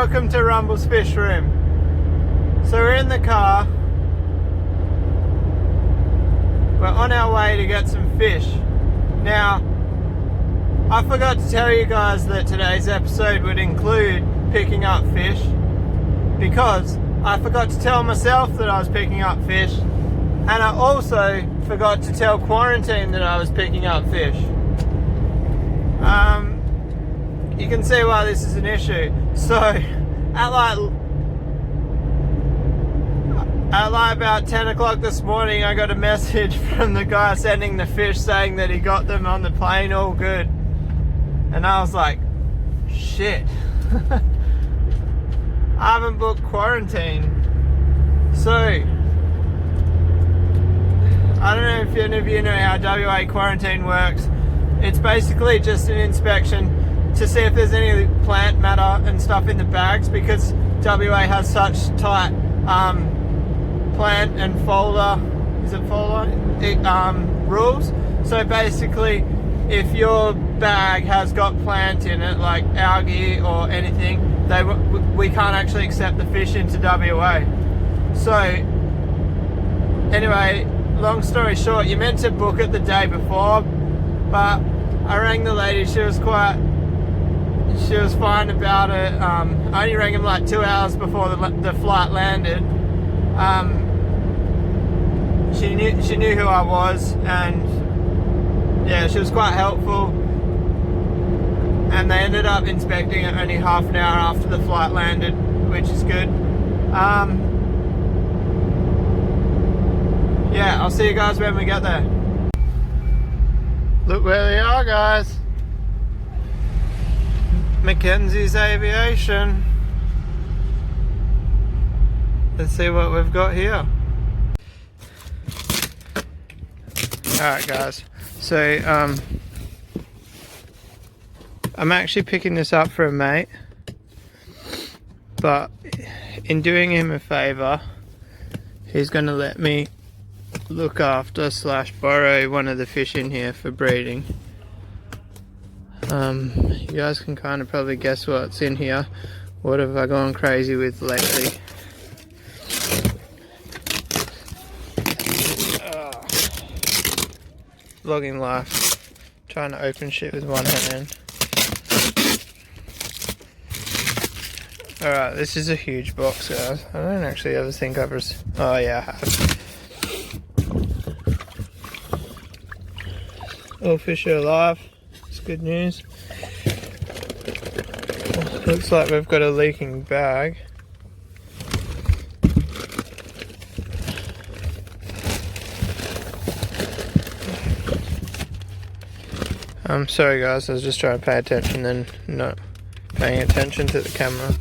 welcome to Rumble's Fish Room. So we're in the car. We're on our way to get some fish. Now, I forgot to tell you guys that today's episode would include picking up fish, because I forgot to tell myself that I was picking up fish, and I also forgot to tell Quarantine that I was picking up fish. You can see why this is an issue. So, at like about 10 o'clock this morning, I got a message from the guy sending the fish saying that he got them on the plane all good. And I was like, shit. I haven't booked Quarantine. So, I don't know if any of you know how WA Quarantine works. It's basically just an inspection to see if there's any plant matter and stuff in the bags, because WA has such tight plant and folder, rules. So basically, if your bag has got plant in it, like algae or anything, we can't actually accept the fish into WA. So anyway, long story short, you're meant to book it the day before, but I rang the lady. She was fine about it. I only rang him like 2 hours before the flight landed. She knew who I was, and yeah, she was quite helpful. And they ended up inspecting it only half an hour after the flight landed, which is good. Yeah, I'll see you guys when we get there. Look where they are, guys. Mackenzie's Aviation. Let's see what we've got here. Alright guys, so I'm actually picking this up for a mate, but in doing him a favour, he's going to let me look after / borrow one of the fish in here for breeding. You guys can kind of probably guess what's in here. What have I gone crazy with lately? Vlogging life, trying to open shit with one hand. Alright, this is a huge box, guys. I don't actually ever think I've oh yeah, I have. All fish are alive. It's good news. Looks like we've got a leaking bag. I'm sorry guys, I was just trying to pay attention and not paying attention to the camera.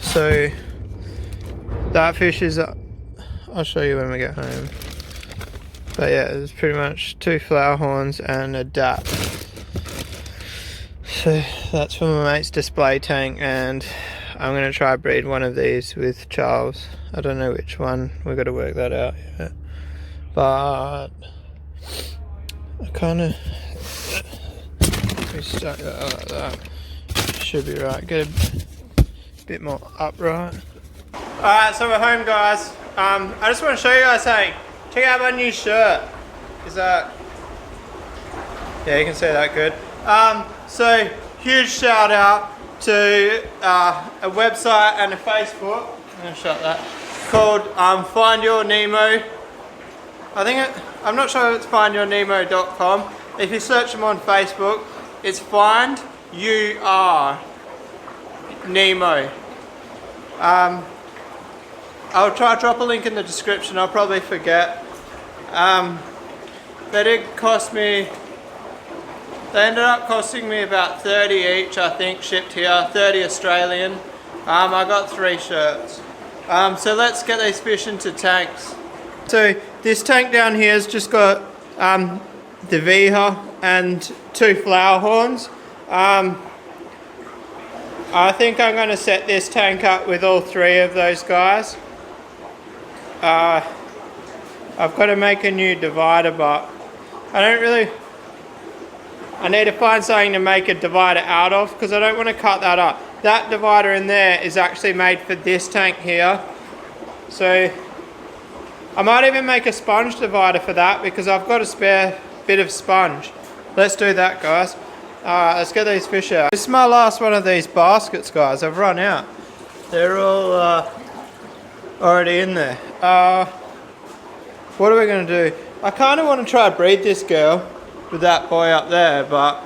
So that fish is, I'll show you when we get home. But yeah, it's pretty much 2 flower horns and a dap. So that's for my mate's display tank, and I'm going to try breed one of these with Charles. I don't know which one, we've got to work that out yet. But I kind of, we stuck that out like that. Should be right, get a bit more upright. Alright, so we're home guys. I just want to show you guys something. Check out my new shirt. Is that, yeah, you can see that good. So huge shout out to a website and a Facebook, I'm going to shut that, called Find Your Nemo. I'm not sure if it's findyournemo.com. If you search them on Facebook, it's Find You Are Nemo. I'll try to drop a link in the description, I'll probably forget. They did cost me, they ended up costing me about 30 each, I think, shipped here, 30 Australian. I got 3 shirts. So let's get these fish into tanks. So this tank down here has just got the Viha and 2 flower horns. I think I'm going to set this tank up with all 3 of those guys. I've got to make a new divider, but I don't really, I need to find something to make a divider out of because I don't want to cut that up. That divider in there is actually made for this tank here. So I might even make a sponge divider for that because I've got a spare bit of sponge. Let's do that, guys. Alright, let's get these fish out. This is my last one of these baskets, guys. I've run out. They're all already in there. What are we going to do? I kind of want to try to breed this girl with that boy up there, but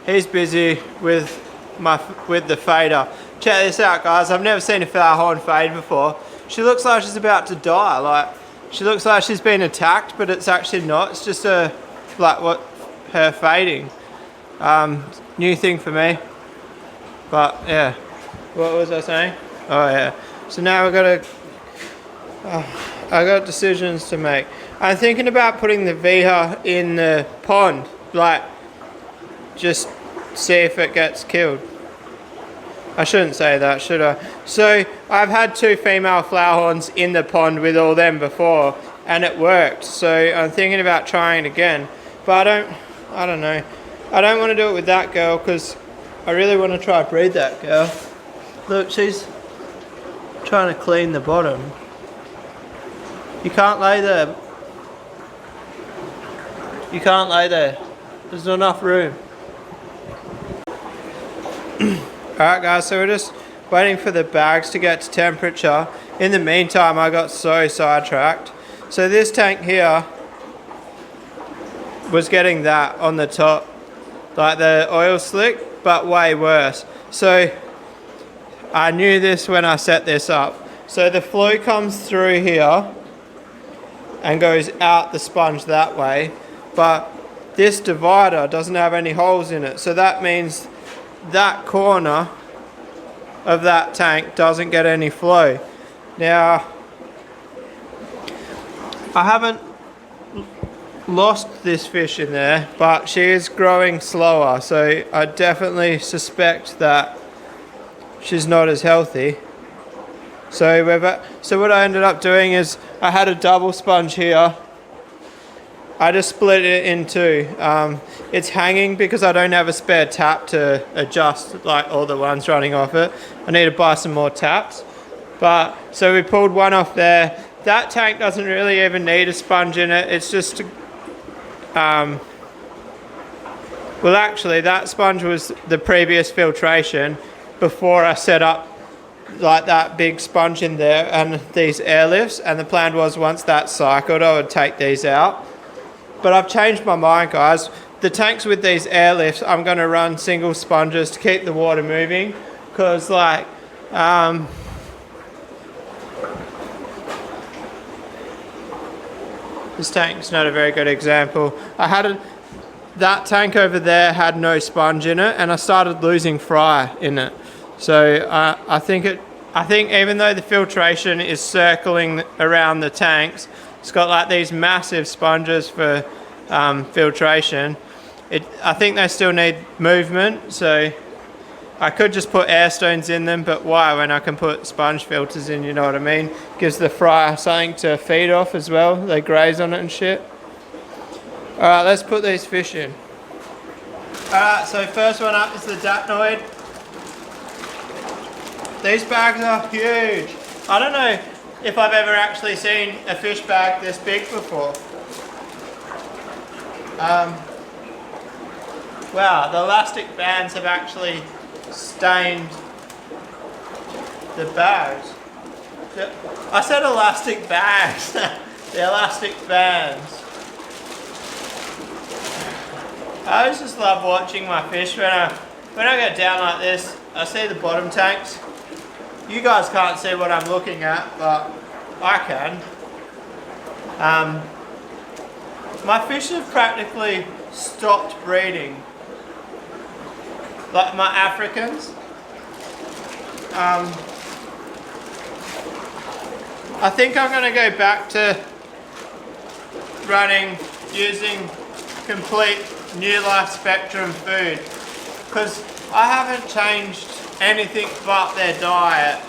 he's busy with the fader. Check this out, guys. I've never seen a flowerhorn fade before. She looks like she's about to die. Like, she looks like she's been attacked, but it's actually not. It's just her fading. New thing for me. But yeah, what was I saying? Oh yeah. So now we've got to. I got decisions to make. I'm thinking about putting the Viha in the pond, like just see if it gets killed. I shouldn't say that, should I? So I've had 2 female flowerhorns in the pond with all them before, and it worked. So I'm thinking about trying it again, but I don't know. I don't want to do it with that girl because I really want to try to breed that girl. Look, she's trying to clean the bottom. You can't lay there. You can't lay there. There's not enough room. Alright guys, so we're just waiting for the bags to get to temperature. In the meantime, I got so sidetracked. So this tank here was getting that on the top, like the oil slick, but way worse. So I knew this when I set this up. So the flow comes through here and goes out the sponge that way, but this divider doesn't have any holes in it, so that means that corner of that tank doesn't get any flow. Now I haven't lost this fish in there, but she is growing slower, so I definitely suspect that she's not as healthy. So what I ended up doing is I had a double sponge here. I just split it in 2. It's hanging because I don't have a spare tap to adjust like all the ones running off it. I need to buy some more taps. But so we pulled one off there. That tank doesn't really even need a sponge in it. It's just well, actually that sponge was the previous filtration before I set up like that big sponge in there and these airlifts, and the plan was once that cycled I would take these out. But I've changed my mind, guys. The tanks with these airlifts, I'm going to run single sponges to keep the water moving, because like this tank's not a very good example. That tank over there had no sponge in it, and I started losing fry in it. So I think even though the filtration is circling around the tanks, it's got like these massive sponges for filtration. I think they still need movement, so I could just put air stones in them, but why when I can put sponge filters in, you know what I mean? Gives the fry something to feed off as well. They graze on it and shit. Alright, let's put these fish in. Alright, so first one up is the Datnoid. These bags are huge. I don't know if I've ever actually seen a fish bag this big before. Wow, the elastic bands have actually stained the bags. I said elastic bags. The elastic bands. I always just love watching my fish when I go down like this. I see the bottom tanks. You guys can't see what I'm looking at, but I can. My fish have practically stopped breeding. Like my Africans. I think I'm going to go back to using complete New Life Spectrum food, because I haven't changed anything but their diet.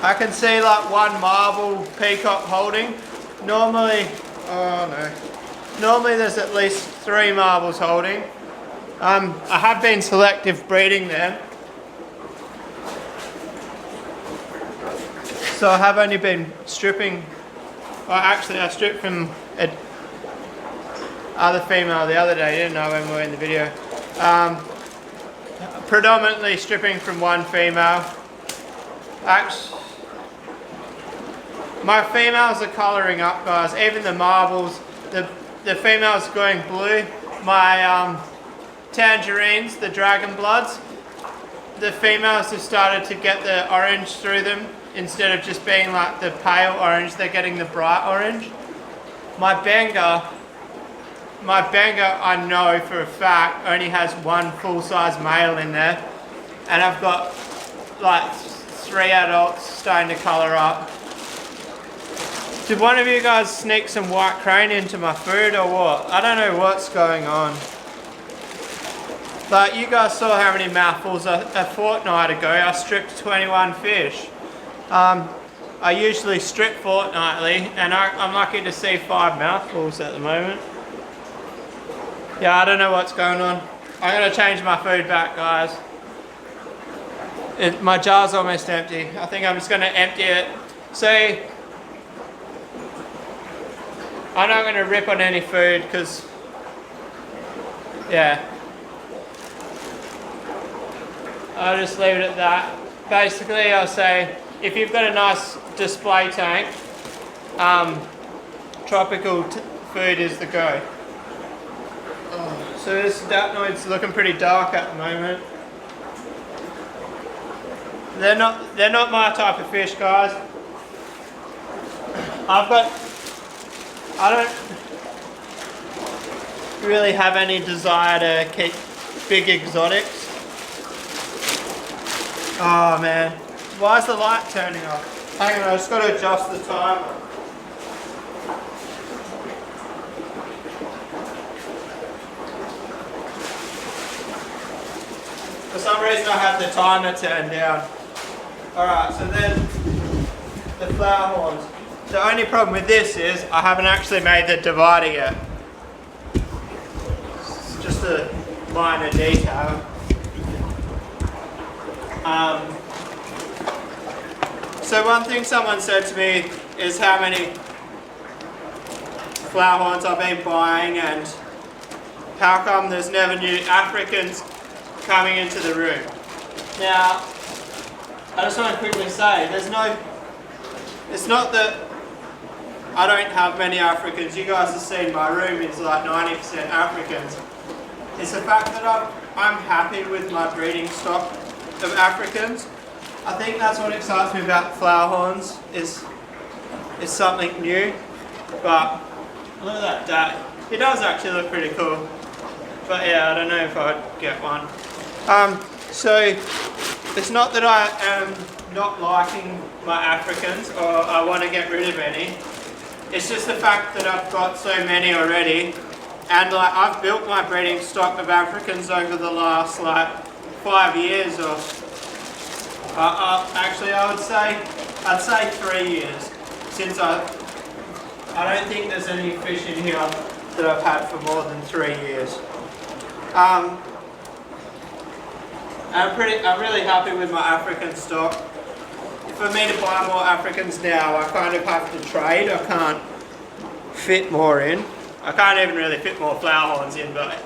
I can see like one marble peacock holding. Normally, oh no. Normally there's at least 3 marbles holding. I have been selective breeding them. So I have only been stripping, well actually I stripped from a other female the other day, didn't I, when we were in the video. Predominantly stripping from one female. Actually, my females are colouring up, guys, even the marbles, the female's going blue. My tangerines, the dragon bloods, the females have started to get the orange through them. Instead of just being like the pale orange, they're getting the bright orange. My Benga I know for a fact only has 1 full-size male in there, and I've got like 3 adults starting to colour up. Did one of you guys sneak some white crane into my food or what? I don't know what's going on. But you guys saw how many mouthfuls a fortnight ago. I stripped 21 fish. I usually strip fortnightly, and I'm lucky to see 5 mouthfuls at the moment. Yeah, I don't know what's going on. I'm going to change my food back, guys. My jar's almost empty. I think I'm just going to empty it. See, I'm not going to rip on any food because, yeah. I'll just leave it at that. Basically, I'll say, if you've got a nice display tank, tropical food is the go. So this Datnoid's looking pretty dark at the moment. They're not my type of fish, guys. I don't really have any desire to keep big exotics. Oh man, why is the light turning off? Hang on, I just got to adjust the timer. For some reason I have the timer turned down. Alright, so then the flower horns. The only problem with this is I haven't actually made the divider yet. It's just a minor detail. So one thing someone said to me is how many flower horns I've been buying and how come there's never new Africans coming into the room. Now, I just want to quickly say, it's not that I don't have many Africans. You guys have seen my room is like 90% Africans. It's the fact that I'm happy with my breeding stock of Africans. I think that's what excites me about flower horns, is something new. But look at that. It does actually look pretty cool. But yeah, I don't know if I'd get one. So it's not that I am not liking my Africans or I want to get rid of any. It's just the fact that I've got so many already, and like I've built my breeding stock of Africans over the last like 5 years, or actually I'd say 3 years, since I don't think there's any fish in here that I've had for more than 3 years. I'm really happy with my African stock. For me to buy more Africans now, I kind of have to trade. I can't fit more in. I can't even really fit more flower horns in, but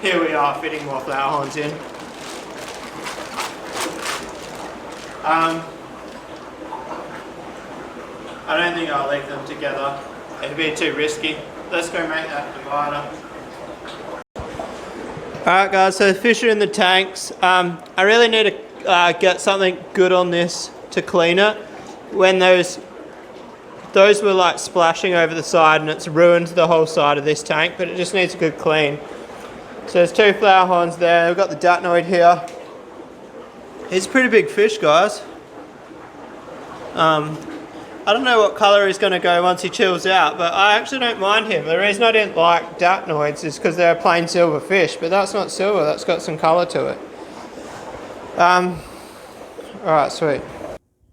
here we are fitting more flower horns in. I don't think I'll leave them together. It'd be too risky. Let's go make that divider. Alright guys, so the fish are in the tanks. I really need to get something good on this to clean it. When those were like splashing over the side and it's ruined the whole side of this tank, but it just needs a good clean. So there's 2 flower horns there. We've got the Datnoid here. He's a pretty big fish, guys. I don't know what colour he's going to go once he chills out, but I actually don't mind him. The reason I didn't like Datnoids is because they're a plain silver fish, but that's not silver, that's got some colour to it. Alright, sweet.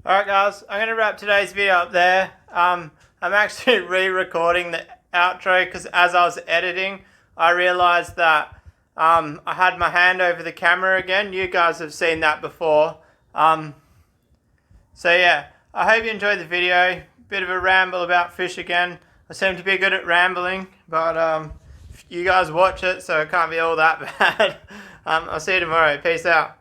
Alright guys, I'm going to wrap today's video up there. I'm actually re-recording the outro because as I was editing, I realized that I had my hand over the camera again. You guys have seen that before. So yeah, I hope you enjoyed the video. Bit of a ramble about fish again. I seem to be good at rambling, but you guys watch it, so it can't be all that bad. I'll see you tomorrow. Peace out.